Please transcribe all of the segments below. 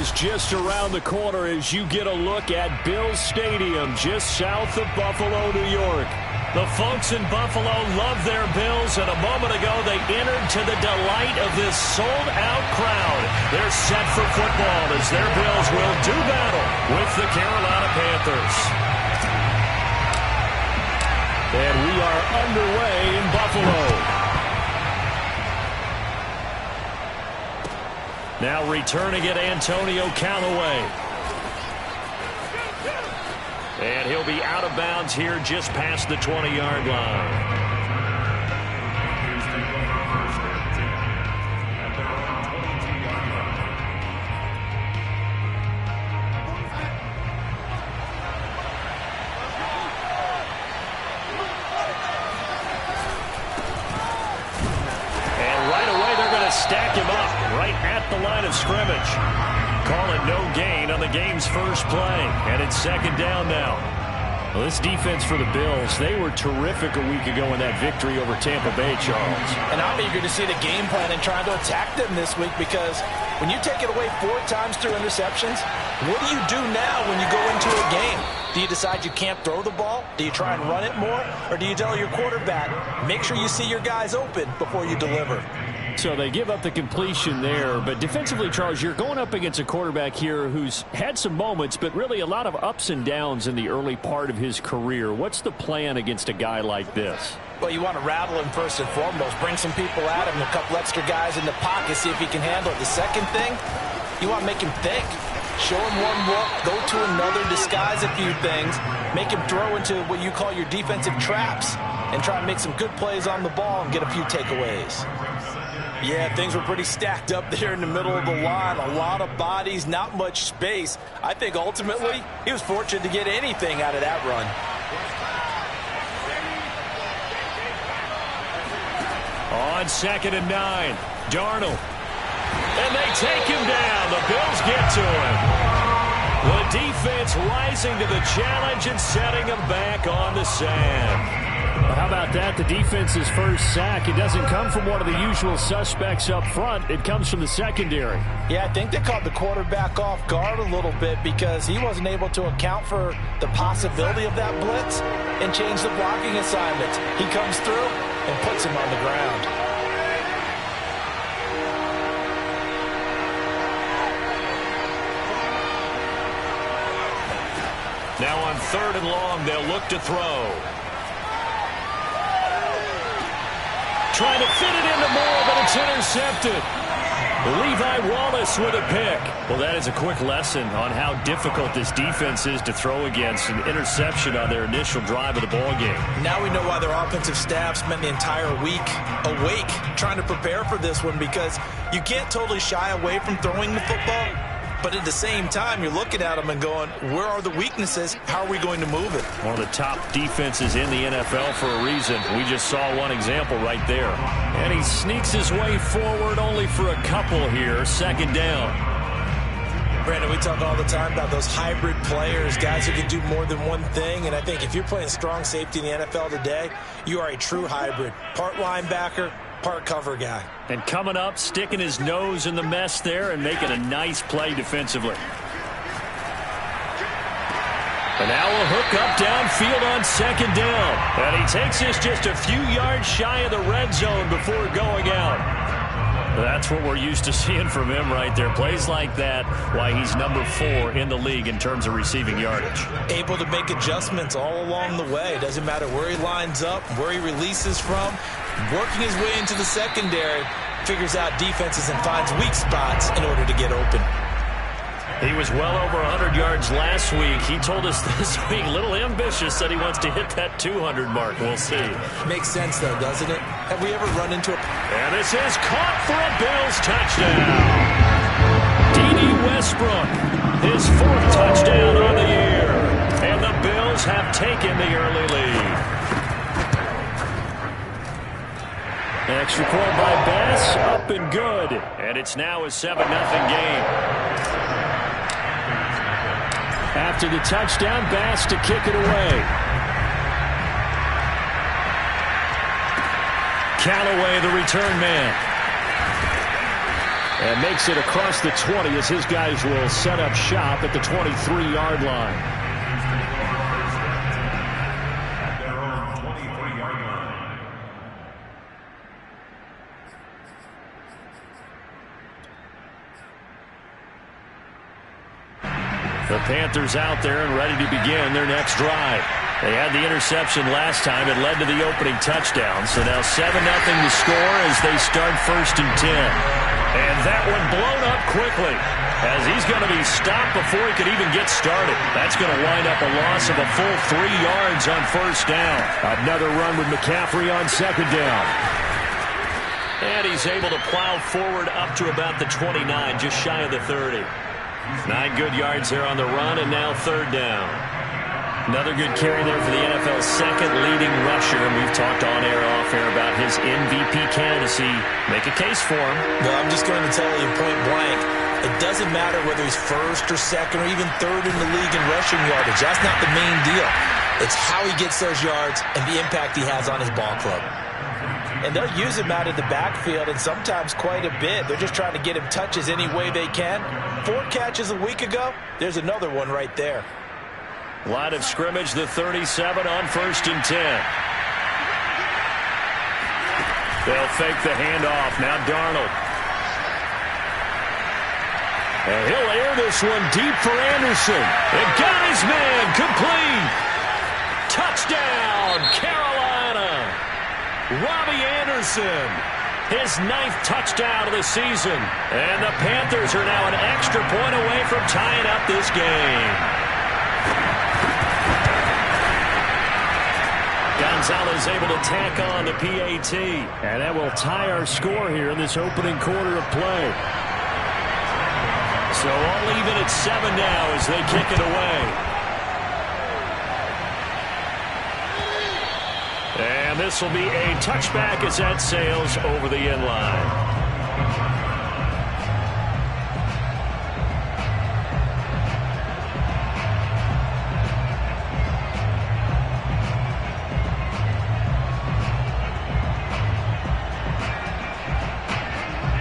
is just around the corner as you get a look at Bills Stadium just south of Buffalo, New York. The folks in Buffalo love their Bills, and a moment ago they entered to the delight of this sold-out crowd. They're set for football as their Bills will do battle with the Carolina Panthers. And we are underway in Buffalo. Now returning it, Antonio Callaway. And he'll be out of bounds here just past the 20-yard line. And right away they're going to stack him up right at the line of scrimmage. Call it no gain on the game's first play. And it's second down now. Well, this defense for the Bills, they were terrific a week ago in that victory over Tampa Bay, Charles. And I'm eager to see the game plan and trying to attack them this week, because when you take it away 4 times through interceptions, what do you do now when you go into a game? Do you decide you can't throw the ball? Do you try and run it more? Or do you tell your quarterback, make sure you see your guys open before you deliver? So they give up the completion there, but defensively, Charles, you're going up against a quarterback here who's had some moments, but really a lot of ups and downs in the early part of his career. What's the plan against a guy like this? Well, you want to rattle him first and foremost. Bring some people at him, a couple extra guys in the pocket, see if he can handle it. The second thing, you want to make him think. Show him one look, go to another, disguise a few things, make him throw into what you call your defensive traps, and try and make some good plays on the ball and get a few takeaways. Yeah, things were pretty stacked up there in the middle of the line. A lot of bodies, not much space. I think ultimately he was fortunate to get anything out of that run. On 2nd and 9, Darnold. And they take him down. The Bills get to him. The defense rising to the challenge and setting him back on the sand. Well, how about that? The defense's first sack. It doesn't come from one of the usual suspects up front. It comes from the secondary. Yeah, I think they caught the quarterback off guard a little bit because he wasn't able to account for the possibility of that blitz and change the blocking assignments. He comes through and puts him on the ground. Now on 3rd and long, they'll look to throw. Trying to fit it into Moore, but it's intercepted. Levi Wallace with a pick. Well, that is a quick lesson on how difficult this defense is to throw against. An interception on their initial drive of the ballgame. Now we know why their offensive staff spent the entire week awake trying to prepare for this one, because you can't totally shy away from throwing the football. But at the same time, you're looking at them and going, where are the weaknesses? How are we going to move it? One of the top defenses in the NFL for a reason. We just saw one example right there. And he sneaks his way forward only for a couple here. 2nd down. Brandon, we talk all the time about those hybrid players, guys who can do more than one thing. And I think if you're playing strong safety in the NFL today, you are a true hybrid. Part linebacker, part cover guy. And coming up, sticking his nose in the mess there and making a nice play defensively. And now a hook up downfield on 2nd down. And he takes this just a few yards shy of the red zone before going out. That's what we're used to seeing from him right there. Plays like that, why he's number 4 in the league in terms of receiving yardage. Able to make adjustments all along the way. Doesn't matter where he lines up, where he releases from. Working his way into the secondary, figures out defenses and finds weak spots in order to get open. He was well over 100 yards last week. He told us this week, a little ambitious, said he wants to hit that 200 mark. We'll see. Makes sense, though, doesn't it? Have we ever run into a... And this is caught for a Bills touchdown. D.D. Westbrook, his 4th touchdown on the year. And the Bills have taken the early lead. Extra point by Bass, up and good. And it's now a 7-0 game. After the touchdown, Bass to kick it away. Callaway, the return man. And makes it across the 20 as his guys will set up shop at the 23-yard line. The Panthers out there and ready to begin their next drive. They had the interception last time. It led to the opening touchdown. So now 7-0 to score as they start 1st and 10. And that one blown up quickly as he's going to be stopped before he could even get started. That's going to wind up a loss of a full 3 yards on 1st down. Another run with McCaffrey on 2nd down. And he's able to plow forward up to about the 29, just shy of the 30. 9 good yards there on the run, and now 3rd down. Another good carry there for the NFL's 2nd leading rusher, and we've talked on air, off air about his MVP candidacy. Make a case for him. Well, I'm just going to tell you point blank, it doesn't matter whether he's 1st or 2nd or even 3rd in the league in rushing yardage. That's not the main deal. It's how he gets those yards and the impact he has on his ball club. And they'll use him out of the backfield, and sometimes quite a bit. They're just trying to get him touches any way they can. 4 catches a week ago. There's another one right there. Line of scrimmage, the 37 on 1st and 10. They'll fake the handoff. Now Darnold. And he'll air this one deep for Anderson. And got his man complete. Touchdown, Carolina. Robbie Anderson, his 9th touchdown of the season. And the Panthers are now an extra point away from tying up this game. Gonzalez able to tack on the PAT. And that will tie our score here in this opening quarter of play. So all even at 7 now as they kick it away. And this will be a touchback as that sails over the end line.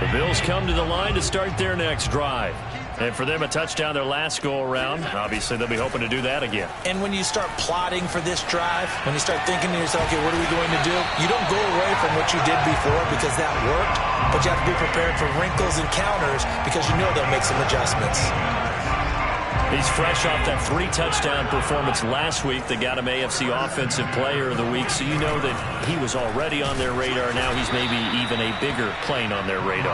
The Bills come to the line to start their next drive. And for them, a touchdown their last go-around. Obviously, they'll be hoping to do that again. And when you start plotting for this drive, when you start thinking to yourself, okay, what are we going to do? You don't go away from what you did before because that worked, but you have to be prepared for wrinkles and counters because you know they'll make some adjustments. He's fresh off that 3-touchdown performance last week that got him AFC Offensive Player of the Week, so you know that he was already on their radar. Now he's maybe even a bigger plane on their radar.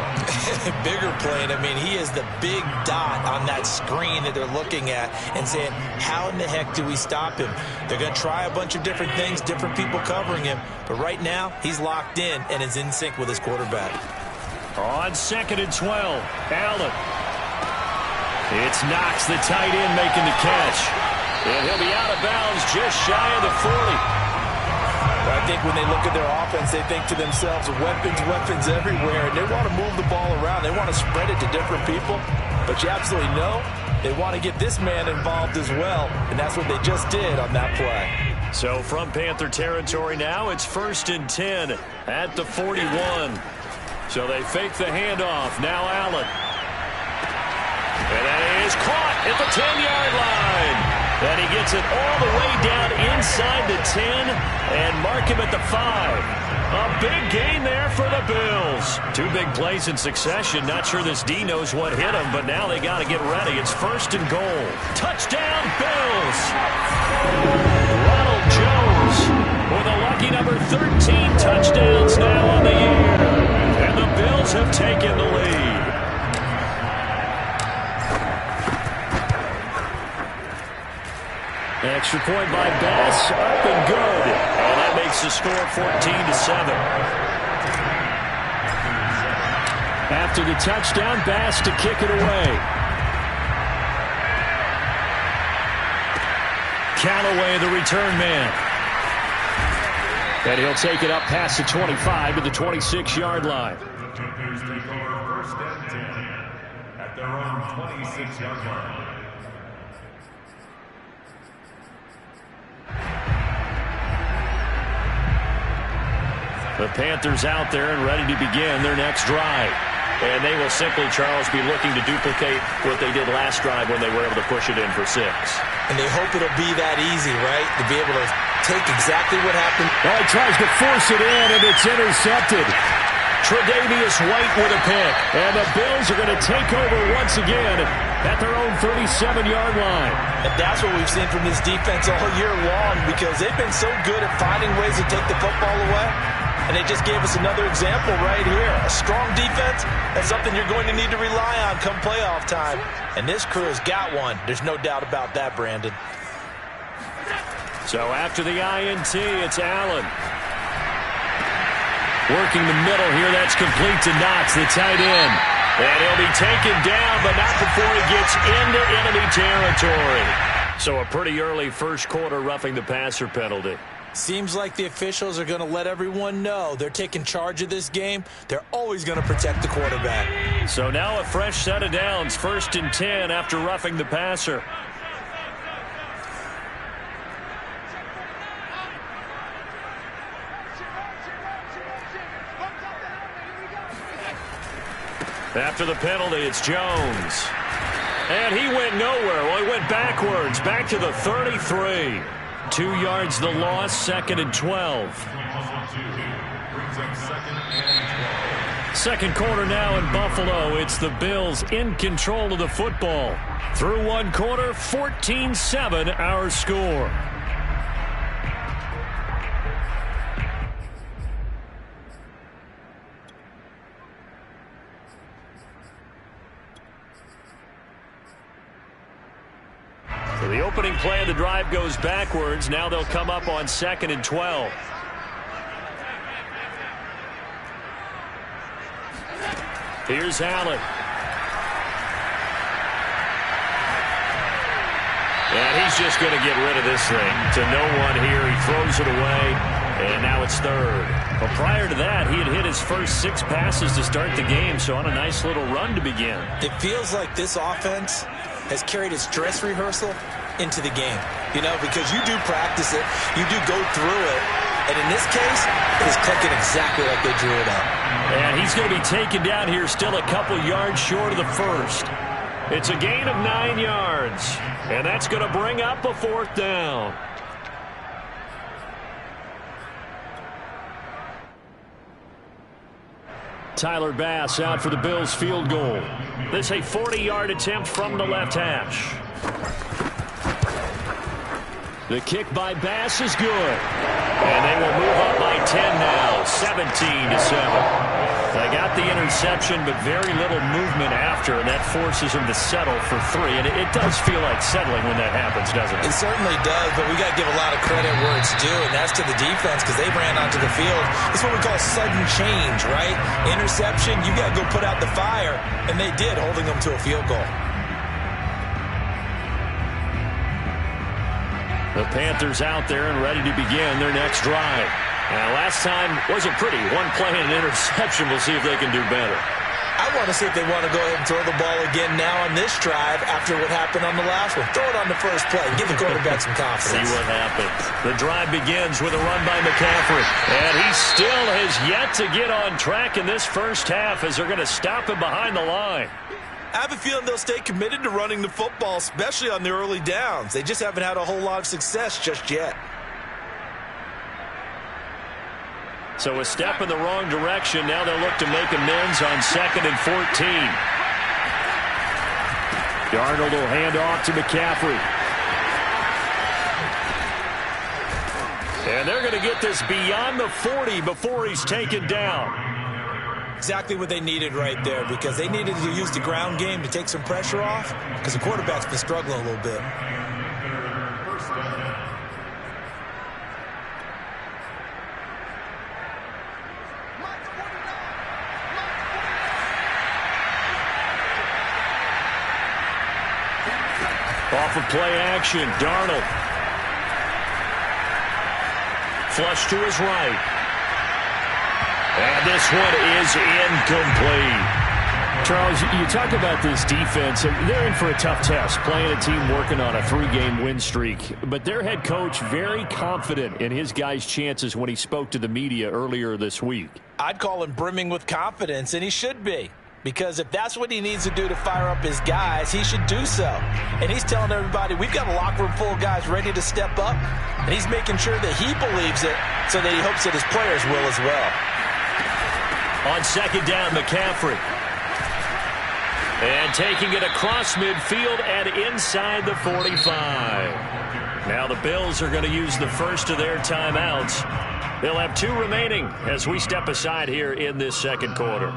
Bigger plane. I mean, he is the big dot on that screen that they're looking at and saying, how in the heck do we stop him? They're going to try a bunch of different things, different people covering him, but right now he's locked in and is in sync with his quarterback. On 2nd and 12, Allen. It's Knox, the tight end, making the catch. And he'll be out of bounds just shy of the 40. I think when they look at their offense, they think to themselves, weapons, weapons everywhere. And they want to move the ball around. They want to spread it to different people. But you absolutely know they want to get this man involved as well. And that's what they just did on that play. So from Panther territory now, it's 1st and 10 at the 41. So they fake the handoff. Now Allen. And that is caught at the 10-yard line. And he gets it all the way down inside the 10 and mark him at the 5. A big gain there for the Bills. 2 big plays in succession. Not sure this D knows what hit him, but now they got to get ready. It's 1st and goal. Touchdown, Bills. Ronald Jones with a lucky number 13 touchdowns now on the year. And the Bills have taken the lead. Extra point by Bass, up and good. And that makes the score 14-7. After the touchdown, Bass to kick it away. Callaway, the return man. And he'll take it up past the 25 to the 26-yard line. Panthers take over 1st and 10 at their own 26-yard line. The Panthers out there and ready to begin their next drive. And they will simply, Charles, be looking to duplicate what they did last drive when they were able to push it in for 6. And they hope it'll be that easy, right? To be able to take exactly what happened. Oh, he tries to force it in, and it's intercepted. Tre'Davious White with a pick. And the Bills are going to take over once again at their own 37-yard line. And that's what we've seen from this defense all year long, because they've been so good at finding ways to take the football away. And they just gave us another example right here. A strong defense, that's something you're going to need to rely on come playoff time. And this crew has got one. There's no doubt about that, Brandon. So after the INT, it's Allen. Working the middle here, that's complete to Knox, the tight end. And he'll be taken down, but not before he gets into enemy territory. So a pretty early first quarter roughing the passer penalty. Seems like the officials are going to let everyone know they're taking charge of this game. They're always going to protect the quarterback. So now a fresh set of downs, 1st and 10 after roughing the passer. After the penalty, it's Jones. And he went nowhere. Well, he went backwards, back to the 33. 2 yards the loss, 2nd and 12. Second quarter now in Buffalo. It's the Bills in control of the football. Through one quarter, 14-7 our score. So the opening play of the drive goes backwards. Now they'll come up on 2nd and 12. Here's Allen. And he's just going to get rid of this thing to no one here. He throws it away, and now it's 3rd. Well, prior to that, he had hit his first 6 passes to start the game, so on a nice little run to begin. It feels like this offense has carried its dress rehearsal into the game, you know, because you do practice it, you do go through it, and in this case, it is clicking exactly like they drew it up. And he's going to be taken down here still a couple yards short of the first. It's a gain of 9 yards, and that's going to bring up a 4th down. Tyler Bass out for the Bills field goal. This a 40-yard attempt from the left hash. The kick by Bass is good. And they will move up by 10 now, 17-7. They got the interception, but very little movement after, and that forces them to settle for 3. And it does feel like settling when that happens, doesn't it? It certainly does, but we got to give a lot of credit where it's due, and that's to the defense because they ran onto the field. It's what we call sudden change, right? Interception, you got to go put out the fire, and they did, holding them to a field goal. The Panthers out there and ready to begin their next drive. Now, last time wasn't pretty. One play and an interception. We'll see if they can do better. I want to see if they want to go ahead and throw the ball again now on this drive after what happened on the last one. Throw it on the first play. Give the quarterback some confidence. See what happens. The drive begins with a run by McCaffrey. And he still has yet to get on track in this first half as they're going to stop him behind the line. I have a feeling they'll stay committed to running the football, especially on the early downs. They just haven't had a whole lot of success just yet. So a step in the wrong direction. Now they'll look to make amends on 2nd and 14. Darnold will hand off to McCaffrey. And they're going to get this beyond the 40 before he's taken down. Exactly what they needed right there, because they needed to use the ground game to take some pressure off because the quarterback's been struggling a little bit. Off of play action, Darnold. Flush to his right. And this one is incomplete. Charles, you talk about this defense. They're in for a tough test, playing a team working on a 3-game win streak. But their head coach very confident in his guys' chances when he spoke to the media earlier this week. I'd call him brimming with confidence, and he should be. because if that's what he needs to do to fire up his guys, he should do so. And he's telling everybody, we've got a locker room full of guys ready to step up, and he's making sure that he believes it so that he hopes that his players will as well. On second down, McCaffrey. And taking it across midfield and inside the 45. Now the Bills are going to use the first of their timeouts. They'll have 2 remaining as we step aside here in this second quarter.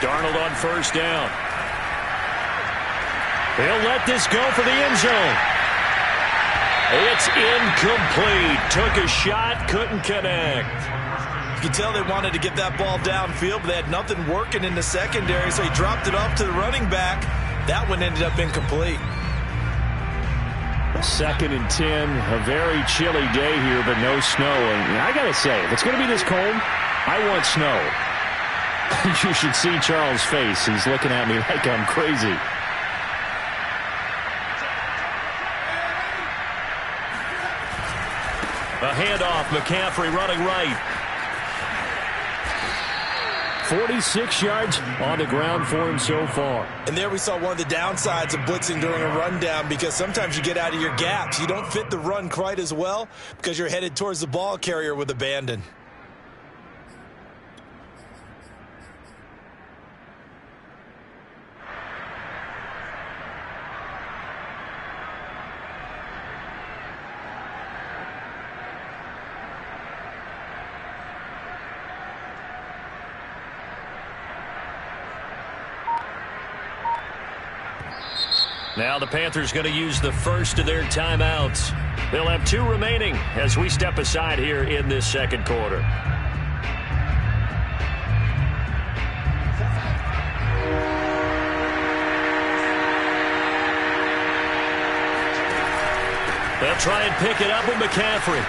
Darnold on first down. He'll let this go for the end zone. It's incomplete. Took a shot, couldn't connect. You can tell they wanted to get that ball downfield, but they had nothing working in the secondary, so he dropped it off to the running back. That one ended up incomplete. 2nd and 10, a very chilly day here, but no snow. And I got to say, if it's going to be this cold, I want snow. You should see Charles' face. He's looking at me like I'm crazy. A handoff, McCaffrey running right. 46 yards on the ground for him so far. And there we saw one of the downsides of blitzing during a rundown, because sometimes you get out of your gaps. You don't fit the run quite as well because you're headed towards the ball carrier with abandon. Now the Panthers going to use the first of their timeouts. They'll have 2 remaining as we step aside here in this second quarter. They'll try and pick it up with McCaffrey.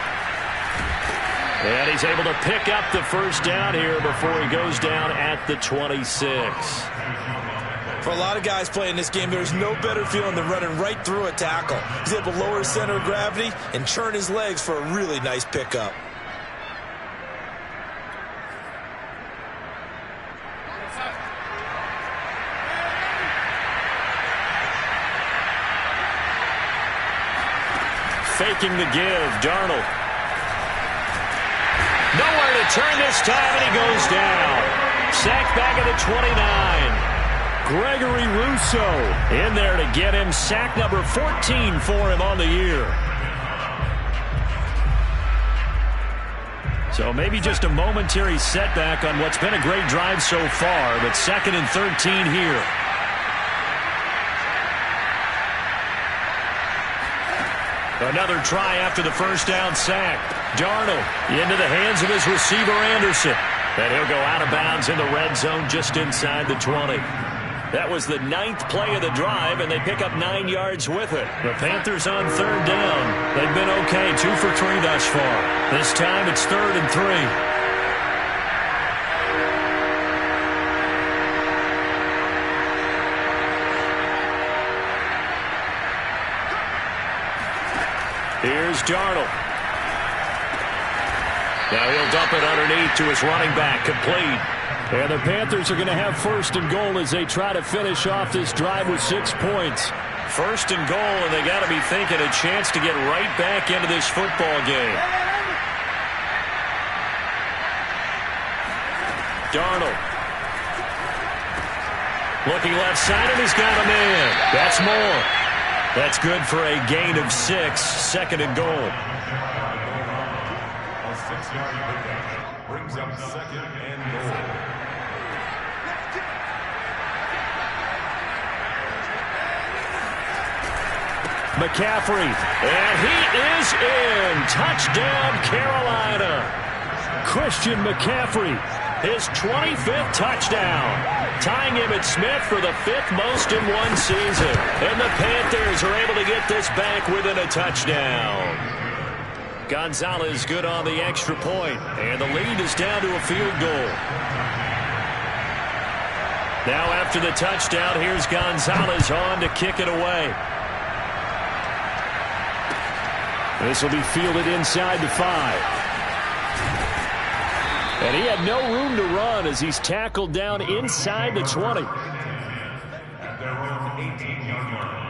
And he's able to pick up the first down here before he goes down at the 26. For a lot of guys playing this game, there's no better feeling than running right through a tackle. He's able to lower his center of gravity and churn his legs for a really nice pickup. Faking the give, Darnold. Nowhere to turn this time, and he goes down. Sacked back at the 29. Gregory Rousseau in there to get him sack number 14 for him on the year. So maybe just a momentary setback on what's been a great drive so far, but 2nd and 13 here. Another try after the first down sack. Darnold into the hands of his receiver Anderson. And he'll go out of bounds in the red zone just inside the 20. That was the 9th play of the drive, and they pick up 9 yards with it. The Panthers on 3rd down. They've been okay, 2 for 3 thus far. This time it's 3rd and 3. Here's Darnold. Now he'll dump it underneath to his running back, complete. And the Panthers are going to have 1st and goal as they try to finish off this drive with 6 points. 1st and goal, and they got to be thinking a chance to get right back into this football game. Darnold. Looking left side, and he's got a man. That's more. That's good for a gain of 6, 2nd and goal. A 6-yard pickup brings up 2nd and goal. McCaffrey, and he is in. Touchdown, Carolina. Christian McCaffrey his 25th touchdown, tying Emmitt Smith for the 5th most in one season. And the Panthers are able to get this back within a touchdown. Gonzalez good on the extra point, and the lead is down to a field goal. Now after the touchdown, here's Gonzalez on to kick it away. This will be fielded inside the 5. And he had no room to run as he's tackled down inside the 20. At their own 18-yard line.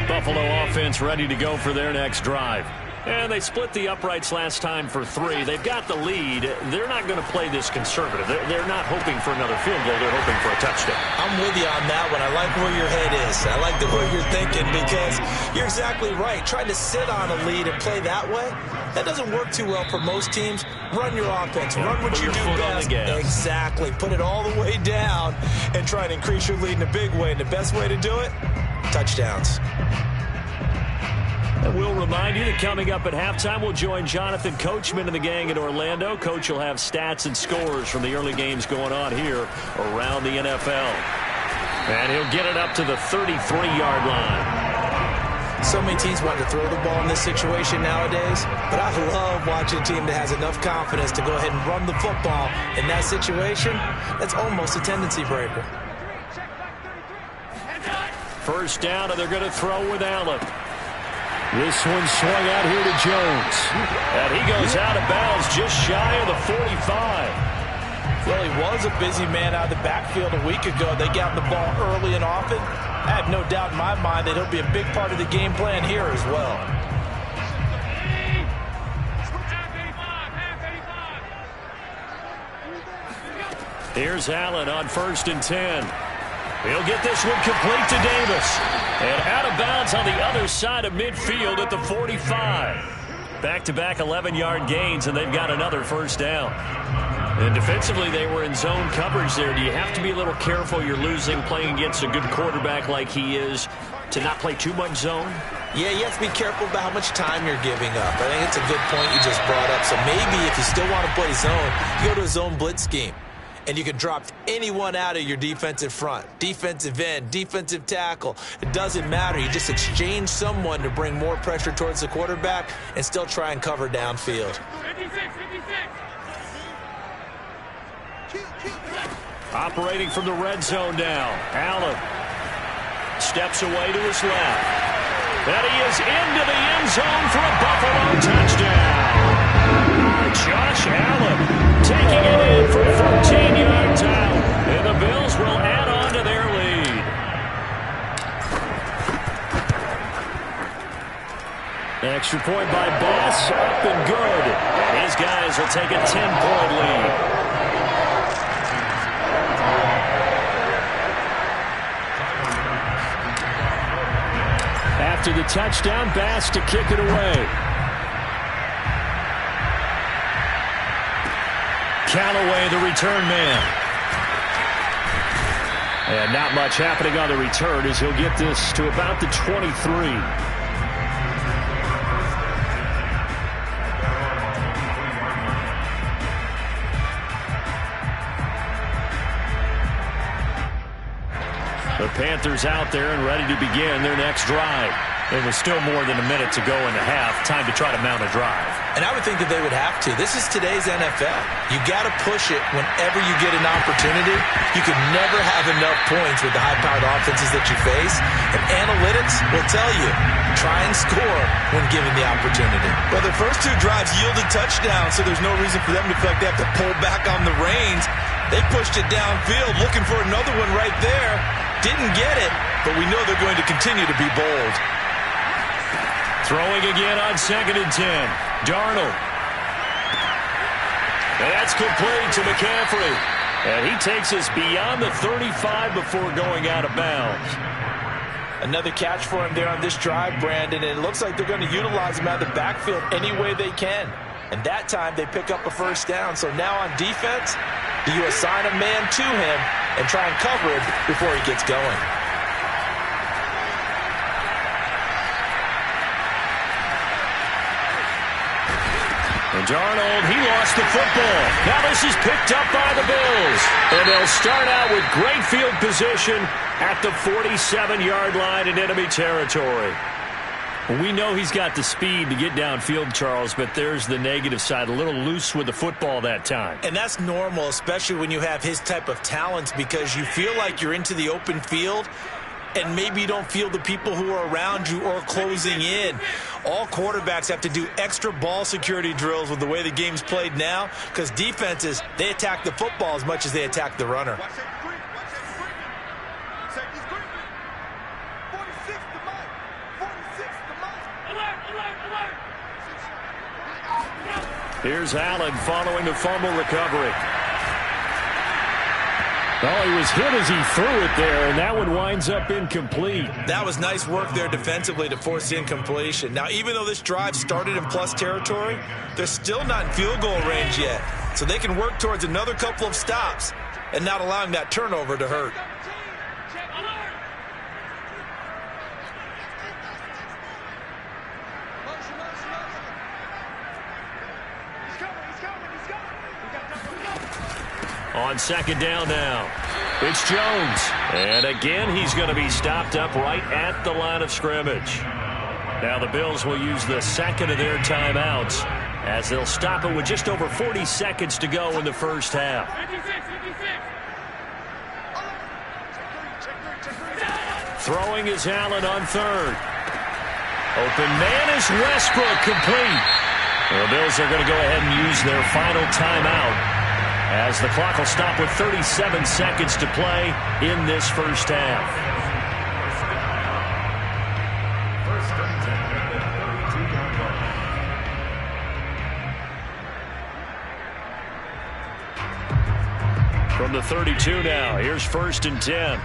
Buffalo offense ready to go for their next drive. And they split the uprights last time for 3. They've got the lead. They're not going to play this conservative. They're not hoping for another field goal. They're hoping for a touchdown. I'm with you on that one. I like where your head is. I like the way you're thinking because you're exactly right. Trying to sit on a lead and play that way, that doesn't work too well for most teams. Run your offense. Run what you do best. Exactly. Put it all the way down and try and increase your lead in a big way. And the best way to do it, touchdowns. And we'll remind you that coming up at halftime, we'll join Jonathan Coachman and the gang in Orlando. Coach will have stats and scores from the early games going on here around the NFL. And he'll get it up to the 33-yard line. So many teams want to throw the ball in this situation nowadays, but I love watching a team that has enough confidence to go ahead and run the football in that situation. That's almost a tendency breaker. First down, and they're going to throw with Allen. This one swung out here to Jones. And he goes out of bounds just shy of the 45. Well, he was a busy man out of the backfield a week ago. They got the ball early and often. I have no doubt in my mind that he'll be a big part of the game plan here as well. Here's Allen on 1st and 10. He'll get this one complete to Davis. And out of bounds on the other side of midfield at the 45. Back-to-back 11-yard gains, and they've got another first down. And defensively, they were in zone coverage there. Do you have to be a little careful? You're losing playing against a good quarterback like he is to not play too much zone? Yeah, you have to be careful about how much time you're giving up. I think it's a good point you just brought up. So maybe if you still want to play zone, you go to a zone blitz scheme. And you can drop anyone out of your defensive front, defensive end, defensive tackle. It doesn't matter. You just exchange someone to bring more pressure towards the quarterback and still try and cover downfield. 56. Operating from the red zone now. Allen steps away to his left. And he is into the end zone for a Buffalo touchdown. Josh Allen taking it in from 14 yards out. And the Bills will add on to their lead. Extra point by Bass, up and good. His guys will take a 10-point lead. After the touchdown, Bass to kick it away. Callaway, the return man. And not much happening on the return as he'll get this to about the 23. The Panthers out there and ready to begin their next drive. There was still more than a minute to go in the half. Time to try to mount a drive. And I would think that they would have to. This is today's NFL. You got to push it whenever you get an opportunity. You can never have enough points with the high-powered offenses that you face. And analytics will tell you, try and score when given the opportunity. Well, their first 2 drives yielded touchdowns, so there's no reason for them to feel like they have to pull back on the reins. They pushed it downfield, looking for another one right there. Didn't get it, but we know they're going to continue to be bold. Throwing again on 2nd and 10. Darnold. That's complete to McCaffrey. And he takes us beyond the 35 before going out of bounds. Another catch for him there on this drive, Brandon. And it looks like they're going to utilize him out of the backfield any way they can. And that time they pick up a first down. So now on defense, do you assign a man to him and try and cover it before he gets going? And Darnold, he lost the football. Now this is picked up by the Bills. And they'll start out with great field position at the 47-yard line in enemy territory. We know he's got the speed to get downfield, Charles, but there's the negative side. A little loose with the football that time. And that's normal, especially when you have his type of talents, because you feel like you're into the open field and maybe you don't feel the people who are around you or closing in. All quarterbacks have to do extra ball security drills with the way the game's played now, because defenses, they attack the football as much as they attack the runner. Here's Allen following the fumble recovery. Oh, he was hit as he threw it there, and that one winds up incomplete. That was nice work there defensively to force the incompletion. Now, even though this drive started in plus territory, they're still not in field goal range yet. So they can work towards another couple of stops and not allowing that turnover to hurt. On second down now, it's Jones. And again, he's going to be stopped up right at the line of scrimmage. Now the Bills will use the second of their timeouts as they'll stop it with just over 40 seconds to go in the first half. Throwing is Allen on third. Open man is Westbrook, complete. The Bills are going to go ahead and use their final timeout as the clock will stop with 37 seconds to play in this first half. From the 32 now, here's 1st and 10.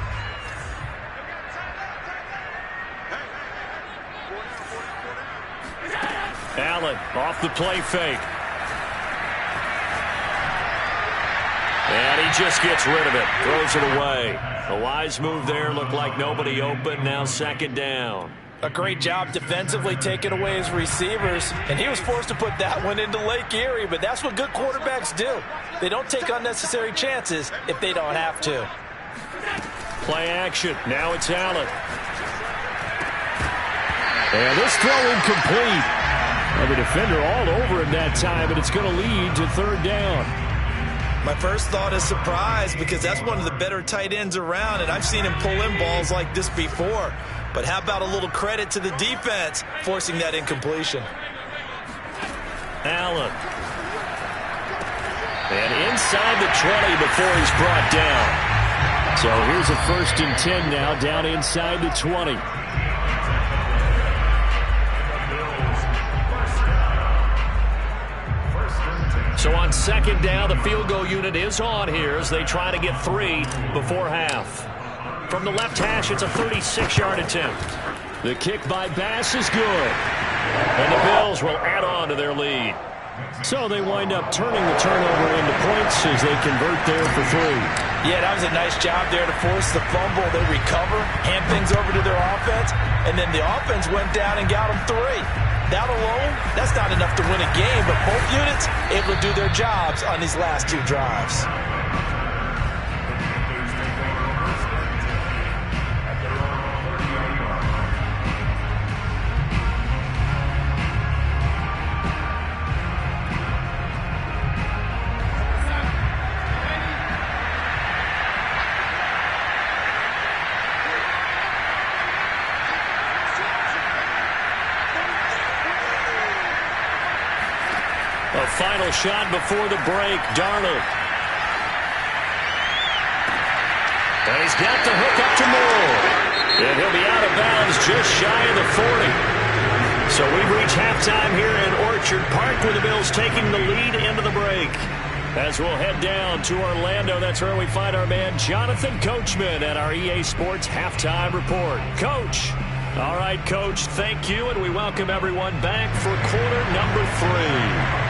Allen off the play fake. And he just gets rid of it, throws it away. A wise move there, looked like nobody open, now second down. A great job defensively taking away his receivers, and he was forced to put that one into Lake Erie, but that's what good quarterbacks do. They don't take unnecessary chances if they don't have to. Play action, now it's Allen. And this throw incomplete. And the defender all over him that time, and it's going to lead to third down. My first thought is surprise, because that's one of the better tight ends around, and I've seen him pull in balls like this before. But how about a little credit to the defense forcing that incompletion? Allen. And inside the 20 before he's brought down. So here's a 1st and 10 now, down inside the 20. So on second down, the field goal unit is on here as they try to get 3 before half. From the left hash, it's a 36-yard attempt. The kick by Bass is good. And the Bills will add on to their lead. So they wind up turning the turnover into points as they convert there for 3. Yeah, that was a nice job there to force the fumble. They recover, hand things over to their offense, and then the offense went down and got them 3. That alone, that's not enough to win a game, but both units able to do their jobs on these last 2 drives. Final shot before the break, Darnold. And he's got the hook up to Moore. And he'll be out of bounds just shy of the 40. So we've reached halftime here in Orchard Park with the Bills taking the lead into the break. As we'll head down to Orlando, that's where we find our man Jonathan Coachman at our EA Sports Halftime Report. Coach. All right, Coach, thank you, and we welcome everyone back for quarter number 3.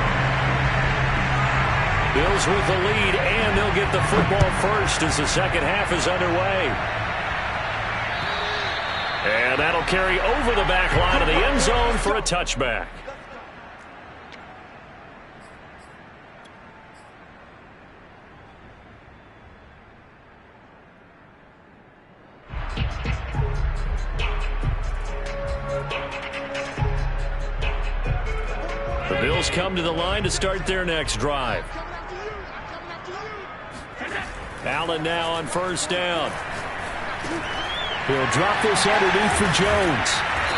Bills with the lead, and they'll get the football first as the second half is underway. And that'll carry over the back line of the end zone for a touchback. The Bills come to the line to start their next drive. Allen now on first down. He'll drop this underneath for Jones.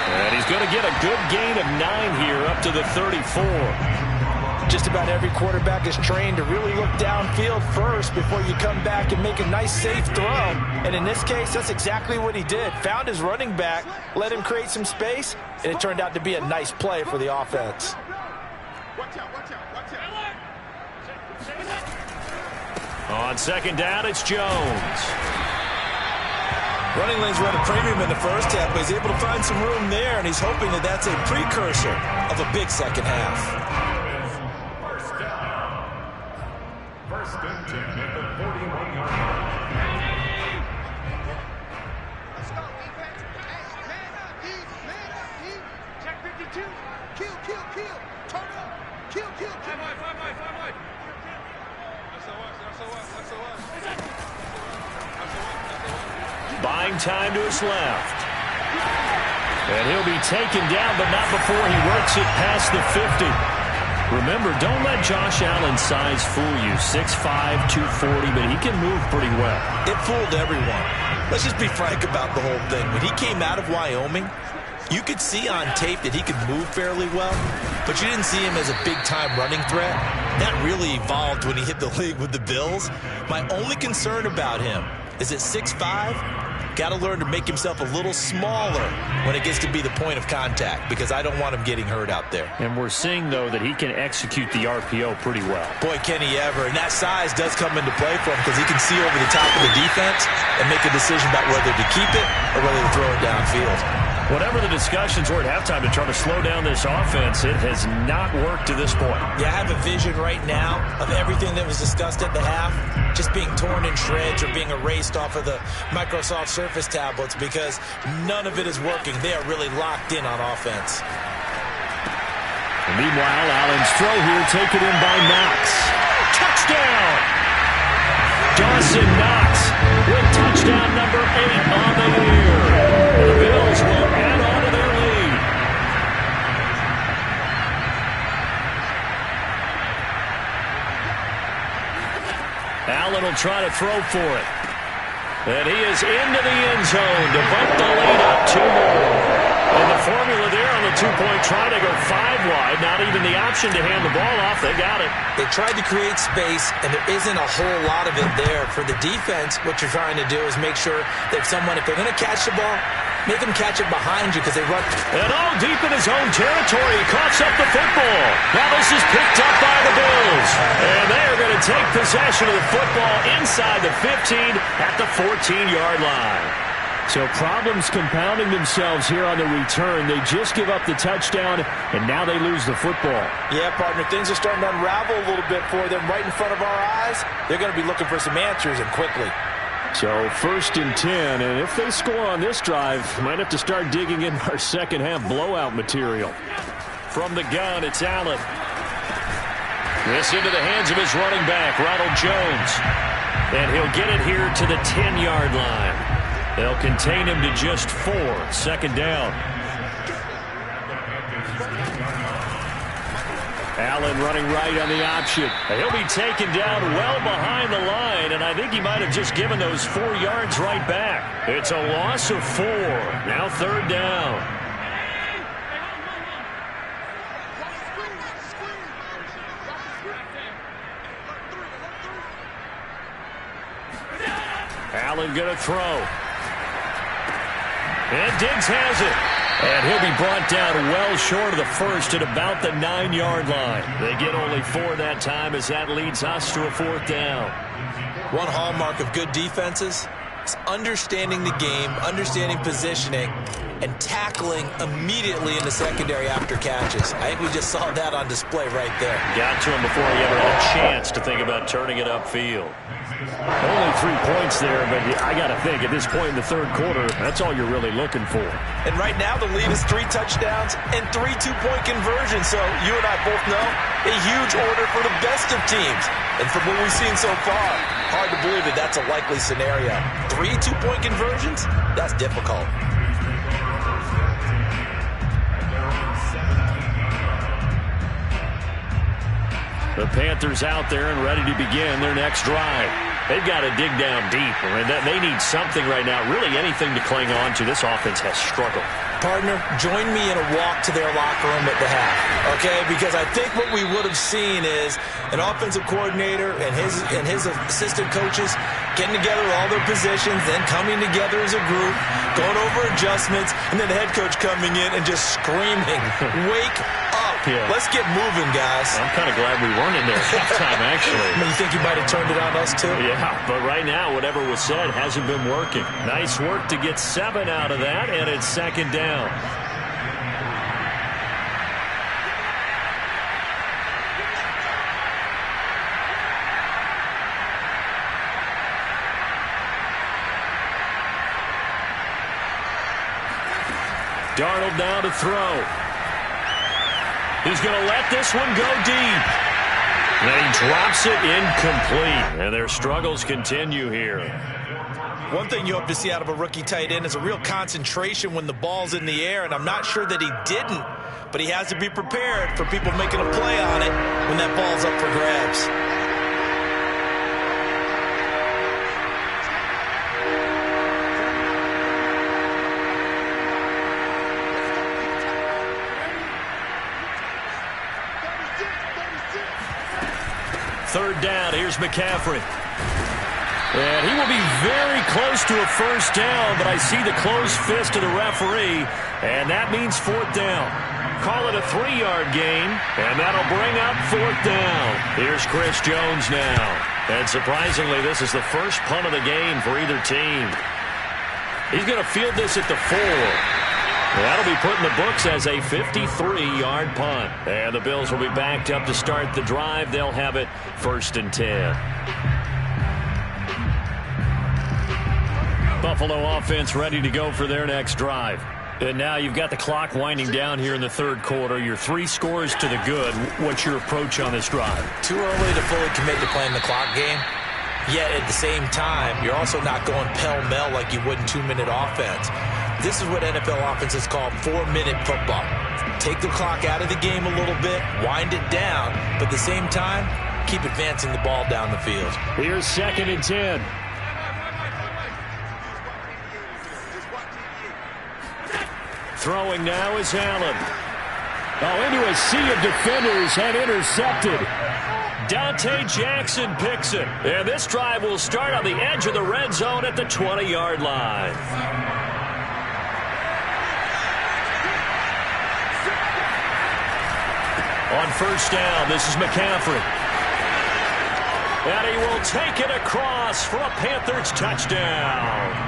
And he's going to get a good gain of 9 here up to the 34. Just about every quarterback is trained to really look downfield first before you come back and make a nice, safe throw. And in this case, that's exactly what he did. Found his running back, let him create some space, and it turned out to be a nice play for the offense. On second down, it's Jones. Running lanes run a premium in the first half, but he's able to find some room there, and he's hoping that that's a precursor of a big second half. First down. First and 10 at the 41-yard line. Let's go, defense. Hey, man up, deep, man up, deep. Check 52. Kill, kill, kill. Turn up. Kill, kill, kill. Five wide. Buying time to his left. And he'll be taken down, but not before he works it past the 50. Remember, don't let Josh Allen's size fool you. 6'5", 240, but he can move pretty well. It fooled everyone. Let's just be frank about the whole thing. When he came out of Wyoming, you could see on tape that he could move fairly well, but you didn't see him as a big-time running threat. That really evolved when he hit the league with the Bills. My only concern about him is at 6'5", got to learn to make himself a little smaller when it gets to be the point of contact, because I don't want him getting hurt out there. And we're seeing, though, that he can execute the RPO pretty well. Boy, can he ever. And that size does come into play for him because he can see over the top of the defense and make a decision about whether to keep it or whether to throw it downfield. Whatever the discussions were at halftime to try to slow down this offense, it has not worked to this point. Yeah, I have a vision right now of everything that was discussed at the half just being torn in shreds or being erased off of the Microsoft Surface tablets because none of it is working. They are really locked in on offense. And meanwhile, Allen's throw here taken in by Knox. Touchdown! Dawson Knox with touchdown number 8 on the year. The Bills will add on to their lead. Allen will try to throw for it. And he is into the end zone to bump the lead up 2 more. And the formula there on the 2-point try to go 5 wide. Not even the option to hand the ball off. They got it. They tried to create space, and there isn't a whole lot of it there. For the defense, what you're trying to do is make sure that someone, if they're going to catch the ball, make them catch it behind you because they run. And all deep in his own territory, he coughs up the football. Now this is picked up by the Bills. And they are going to take possession of the football inside the 15 at the 14-yard line. So problems compounding themselves here on the return. They just give up the touchdown, and now they lose the football. Yeah, partner, things are starting to unravel a little bit for them right in front of our eyes. They're going to be looking for some answers, and quickly. So 1st and 10, and if they score on this drive, might have to start digging in our second half blowout material. From the gun, it's Allen. This into the hands of his running back, Ronald Jones. And he'll get it here to the 10-yard line. They'll contain him to just 4. Second down. Allen running right on the option. He'll be taken down well behind the line, and I think he might have just given those 4 yards right back. It's a loss of 4. Now 3rd down. Allen going to throw. And Diggs has it. And he'll be brought down well short of the first at about the 9-yard line. They get only 4 that time as that leads us to a 4th down. One hallmark of good defenses basics, understanding the game, understanding positioning, and tackling immediately in the secondary after catches. I think we just saw that on display right there. Got to him before he ever had a chance to think about turning it upfield. Only 3 points there, but I got to think at this point in the third quarter, that's all you're really looking for. And right now the lead is 3 touchdowns and 3 two-point conversions. So you and I both know a huge order for the best of teams. And from what we've seen so far, hard to believe that that's a likely scenario. 3 two-point conversions? That's difficult. The Panthers out there and ready to begin their next drive. They've got to dig down deep, and they need something right now, really anything to cling on to. This offense has struggled. Partner, join me in a walk to their locker room at the half, okay? Because I think what we would have seen is an offensive coordinator and his assistant coaches getting together all their positions, then coming together as a group, going over adjustments, and then the head coach coming in and just screaming, "Wake up. Yeah. Let's get moving, guys." I'm kind of glad we weren't in there at halftime, actually. I mean, you think you might have turned it on us, too? Yeah, but right now, whatever was said hasn't been working. Nice work to get 7 out of that, and it's second down. Darnold now to throw. He's going to let this one go deep. And then he drops it incomplete. And their struggles continue here. One thing you hope to see out of a rookie tight end is a real concentration when the ball's in the air, and I'm not sure that he didn't, but he has to be prepared for people making a play on it when that ball's up for grabs. Third down, here's McCaffrey. And he will be very close to a first down, but I see the closed fist of the referee, and that means fourth down. Call it a 3-yard gain, and that'll bring up fourth down. Here's Chris Jones now. And surprisingly, this is the first punt of the game for either team. He's going to field this at the 4. That'll be put in the books as a 53-yard punt. And the Bills will be backed up to start the drive. They'll have it 1st and 10. Buffalo offense ready to go for their next drive. And now you've got the clock winding down here in the third quarter. You're 3 scores to the good. What's your approach on this drive? Too early to fully commit to playing the clock game. Yet at the same time, you're also not going pell-mell like you would in 2-minute offense. This is what NFL offenses call 4-minute football. Take the clock out of the game a little bit, wind it down, but at the same time, keep advancing the ball down the field. Here's 2nd and 10. Throwing now is Allen. Oh, into a sea of defenders and intercepted. Dante Jackson picks it. And this drive will start on the edge of the red zone at the 20-yard line. On first down, this is McCaffrey. And he will take it across for a Panthers touchdown.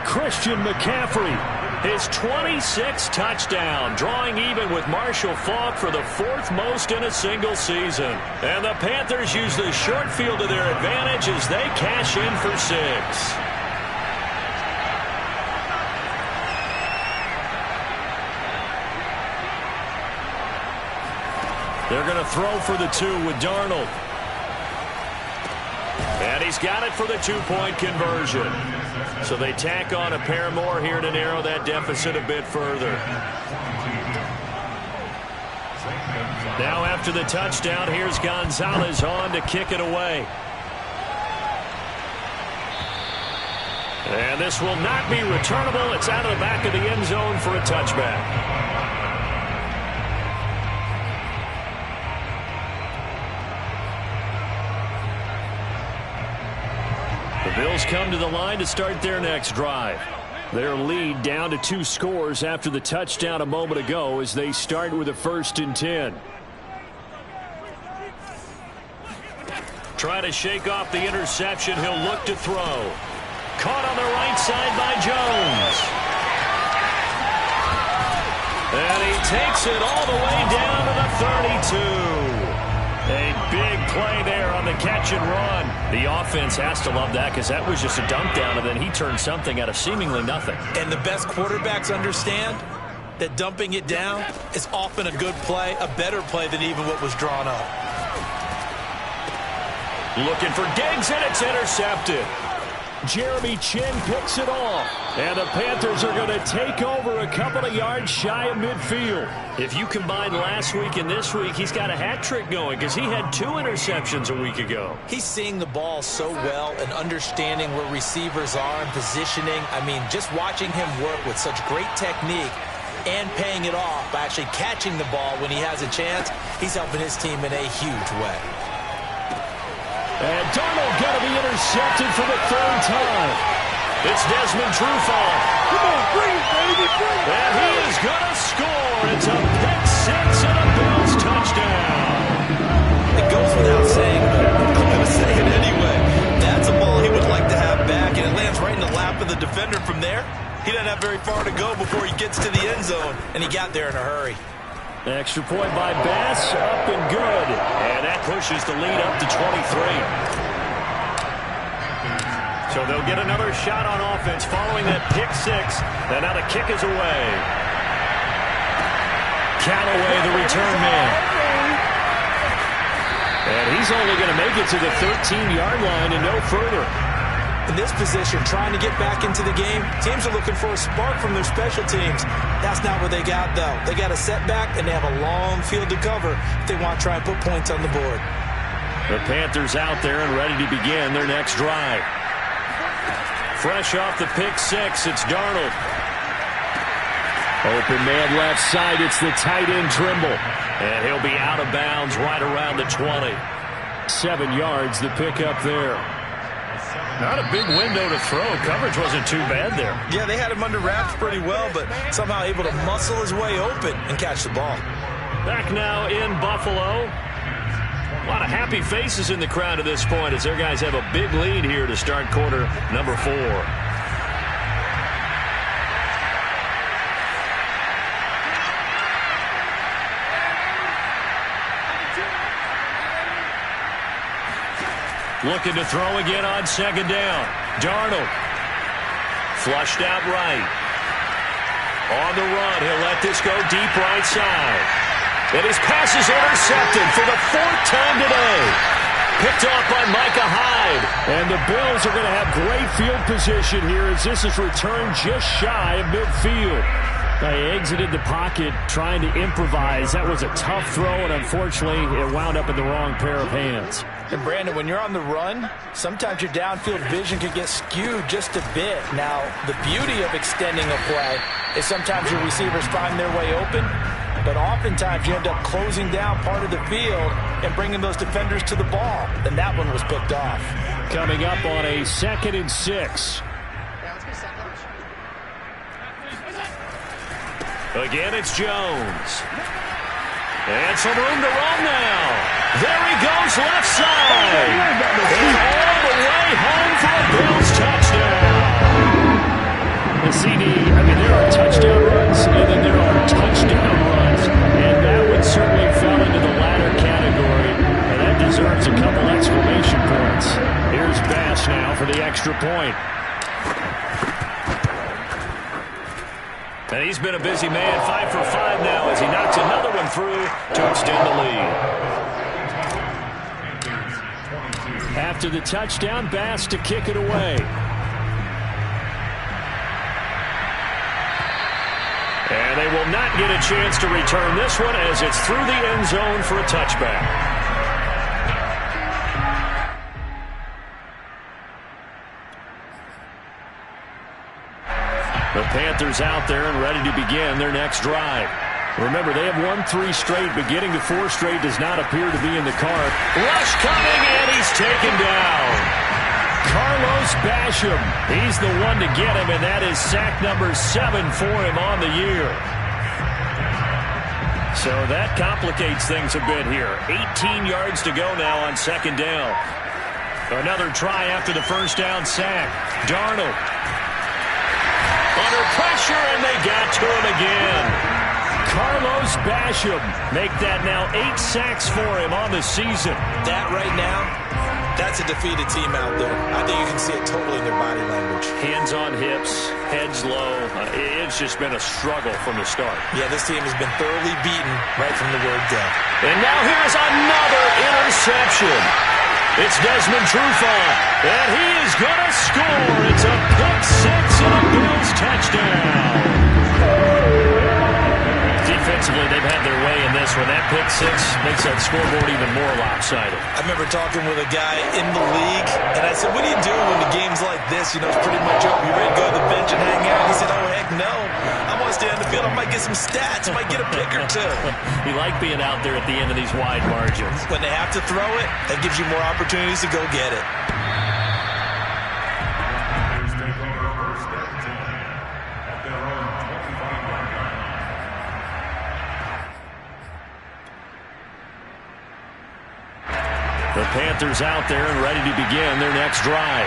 Christian McCaffrey, his 26th touchdown, drawing even with Marshall Faulk for the 4th most in a single season. And the Panthers use the short field to their advantage as they cash in for 6. They're going to throw for the 2 with Darnold. And he's got it for the 2-point conversion. So they tack on a pair more here to narrow that deficit a bit further. Now after the touchdown, here's Gonzalez on to kick it away. And this will not be returnable. It's out of the back of the end zone for a touchback. The Bills come to the line to start their next drive. Their lead down to 2 scores after the touchdown a moment ago as they start with a 1st and 10. Try to shake off the interception. He'll look to throw. Caught on the right side by Jones. And he takes it all the way down to the 32. A big play there on the catch and run. The offense has to love that because that was just a dump down, and then he turned something out of seemingly nothing. And the best quarterbacks understand that dumping it down is often a good play, a better play than even what was drawn up. Looking for Diggs, and it's intercepted. Jeremy Chinn picks it off. And the Panthers are going to take over a couple of yards shy of midfield. If you combine last week and this week, he's got a hat trick going because he had 2 interceptions a week ago. He's seeing the ball so well and understanding where receivers are and positioning. I mean, just watching him work with such great technique and paying it off by actually catching the ball when he has a chance, he's helping his team in a huge way. And Darnold going to be intercepted for the 3rd time. It's Desmond Trufant. Come on, bring it, baby, bring it. And he is going to score. It's a pick 6 and a Bills touchdown. It goes without saying, but I'm going to say it anyway. That's a ball he would like to have back, and it lands right in the lap of the defender from there. He doesn't have very far to go before he gets to the end zone, and he got there in a hurry. Extra point by Bass, up and good. And that pushes the lead up to 23. So they'll get another shot on offense following that pick 6. And now the kick is away. Callaway, the return man. And he's only going to make it to the 13-yard line and no further. In this position, trying to get back into the game, teams are looking for a spark from their special teams. That's not what they got, though. They got a setback, and they have a long field to cover if they want to try and put points on the board. The Panthers out there and ready to begin their next drive. Fresh off the pick 6, it's Darnold. Open man left side, it's the tight end Trimble. And he'll be out of bounds right around the 20. 7 yards, the pickup there. Not a big window to throw. Coverage wasn't too bad there. Yeah, they had him under wraps pretty well, but somehow able to muscle his way open and catch the ball. Back now in Buffalo. A lot of happy faces in the crowd at this point as their guys have a big lead here to start quarter number 4. Looking to throw again on 2nd down. Darnold. Flushed out right. On the run, he'll let this go deep right side. And his pass is intercepted for the 4th time today. Picked off by Micah Hyde. And the Bills are going to have great field position here as this is returned just shy of midfield. They exited the pocket trying to improvise. That was a tough throw, and unfortunately, it wound up in the wrong pair of hands. And Brandon, when you're on the run, sometimes your downfield vision can get skewed just a bit. Now, the beauty of extending a play is sometimes your receivers find their way open, but oftentimes you end up closing down part of the field and bringing those defenders to the ball. And that one was picked off. Coming up on a 2nd and 6. Again, it's Jones. And some room to run now. There he goes left side. And all the way home for a Bills touchdown. The CD, I mean, there are touchdown runs, and then there are touchdown runs. And that one certainly fell into the latter category. And that deserves a couple exclamation points. Here's Bass now for the extra point. And he's been a busy man, 5 for 5 now as he knocks another one through to extend the lead. After the touchdown, Bass to kick it away. And they will not get a chance to return this one as it's through the end zone for a touchback. The Panthers out there and ready to begin their next drive. Remember, they have won 3 straight, but getting to 4 straight does not appear to be in the cards. Rush coming, and he's taken down. Carlos Basham, he's the one to get him, and that is sack number 7 for him on the year. So that complicates things a bit here. 18 yards to go now on 2nd down. Another try after the first down sack. Darnold under pressure, and they got to him again. Carlos Basham make that now 8 sacks for him on the season. That right now, that's a defeated team out there. I think you can see it totally in their body language. Hands on hips, heads low. It's just been a struggle from the start. Yeah, this team has been thoroughly beaten right from the word go. And now here's another interception. It's Desmond Trufant, and he is going to score. It's a pick-6 and a Bills touchdown. Defensively, they've had their way in this one. That pick-6 makes that scoreboard even more lopsided. I remember talking with a guy in the league, and I said, what do you do when the game's like this? You know, it's pretty much over. You ready to go to the bench and hang out? He said, oh, heck no. I want to stay on the field. I might get some stats. I might get a pick or two. You like being out there at the end of these wide margins. When they have to throw it, that gives you more opportunities to go get it. Take over first and 10 at their own 25-yard line. The Panthers out there and ready to begin their next drive.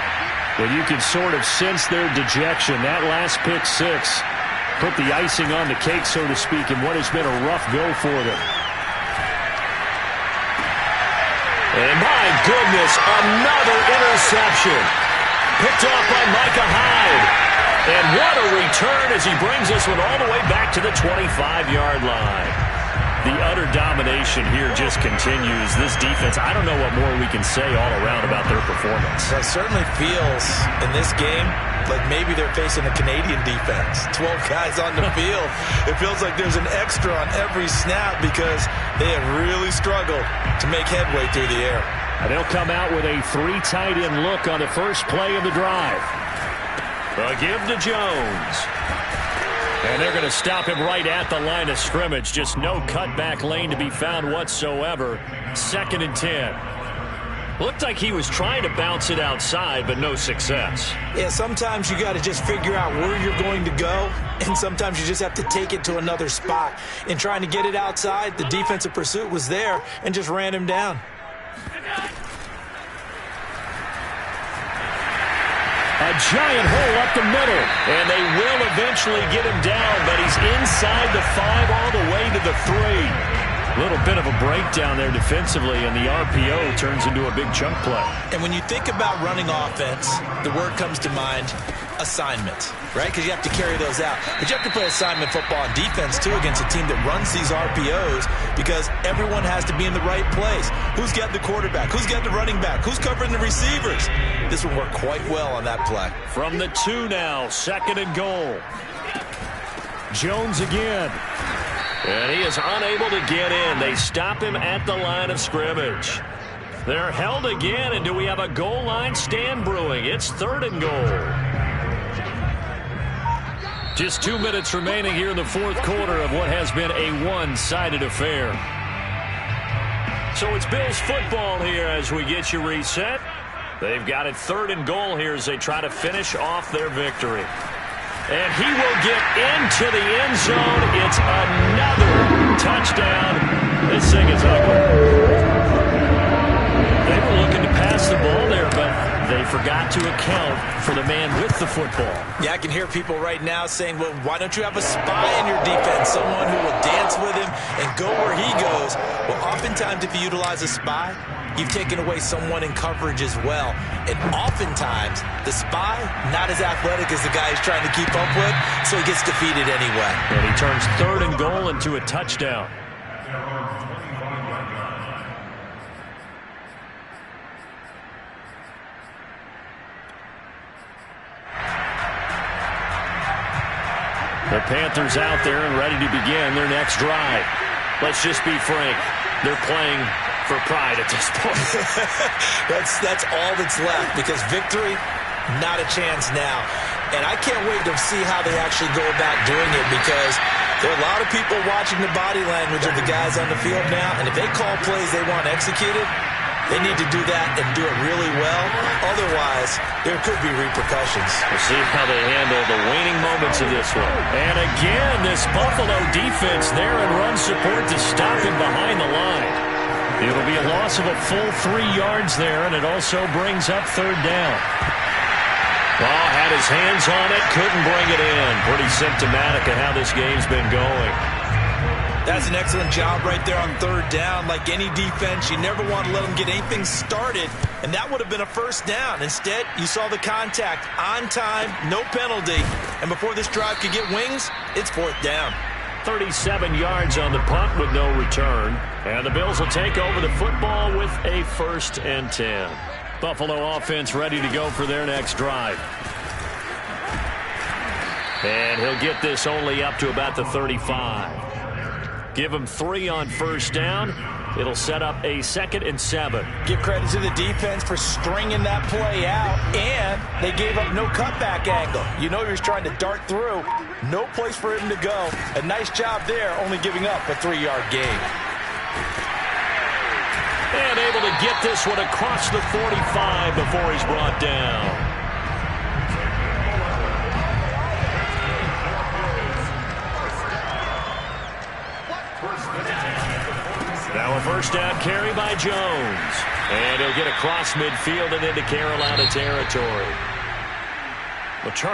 But you can sort of sense their dejection. That last pick-6 put the icing on the cake, so to speak, in what has been a rough go for them. And my goodness, another interception. Picked off by Micah Hyde. And what a return as he brings this one all the way back to the 25-yard line. The utter domination here just continues. This defense, I don't know what more we can say all around about their performance. It certainly feels in this game like maybe they're facing a Canadian defense. 12 guys on the field. It feels like there's an extra on every snap because they have really struggled to make headway through the air. And they'll come out with a 3 tight end look on the first play of the drive. A give to Jones. And they're going to stop him right at the line of scrimmage. Just no cutback lane to be found whatsoever. 2nd and 10. Looked like he was trying to bounce it outside, but no success. Yeah, sometimes you got to just figure out where you're going to go, and sometimes you just have to take it to another spot. In trying to get it outside, the defensive pursuit was there and just ran him down. A giant hole up the middle, and they will eventually get him down, but he's inside the 5 all the way to the 3. Little bit of a breakdown there defensively, and the RPO turns into a big chunk play. And when you think about running offense, the word comes to mind, assignment, right? Because you have to carry those out. But you have to play assignment football on defense, too, against a team that runs these RPOs because everyone has to be in the right place. Who's got the quarterback? Who's got the running back? Who's covering the receivers? This will work quite well on that play. From the 2 now, 2nd and goal. Jones again. And he is unable to get in. They stop him at the line of scrimmage. They're held again, and do we have a goal line stand brewing? It's 3rd and goal. Just 2 minutes remaining here in the 4th quarter of what has been a one-sided affair. So it's Bills football here as we get you reset. They've got it 3rd and goal here as they try to finish off their victory. And he will get into the end zone. It's another touchdown. This thing is ugly. They were looking to pass the ball there, but they forgot to account for the man with the football. Yeah, I can hear people right now saying, well, why don't you have a spy in your defense, someone who will dance with him and go where he goes? Well, oftentimes if you utilize a spy, you've taken away someone in coverage as well. And oftentimes, the spy, not as athletic as the guy he's trying to keep up with, so he gets defeated anyway. And he turns 3rd and goal into a touchdown. The Panthers out there and ready to begin their next drive. Let's just be frank. They're playing for pride at this point. That's all that's left because victory, not a chance now. And I can't wait to see how they actually go about doing it because there are a lot of people watching the body language of the guys on the field now. And if they call plays they want executed, they need to do that and do it really well. Otherwise, there could be repercussions. We'll see how they handle the waning moments of this one. And again, this Buffalo defense there in run support to stop him behind the line. It'll be a loss of a full 3 yards there, and it also brings up third down. Oh, had his hands on it, couldn't bring it in. Pretty symptomatic of how this game's been going. That's an excellent job right there on third down. Like any defense, you never want to let them get anything started, and that would have been a first down. Instead, you saw the contact on time, no penalty, and before this drive could get wings, it's fourth down. 37 yards on the punt with no return, and the Bills will take over the football with a 1st and 10. Buffalo offense ready to go for their next drive. And he'll get this only up to about the 35. Give him 3 on first down. It'll set up a 2nd and 7. Give credit to the defense for stringing that play out, and they gave up no cutback angle. You know he was trying to dart through. No place for him to go. A nice job there, only giving up a 3-yard gain. And able to get this one across the 45 before he's brought down. Now a first down carry by Jones. And he'll get across midfield and into Carolina territory. Well, Charles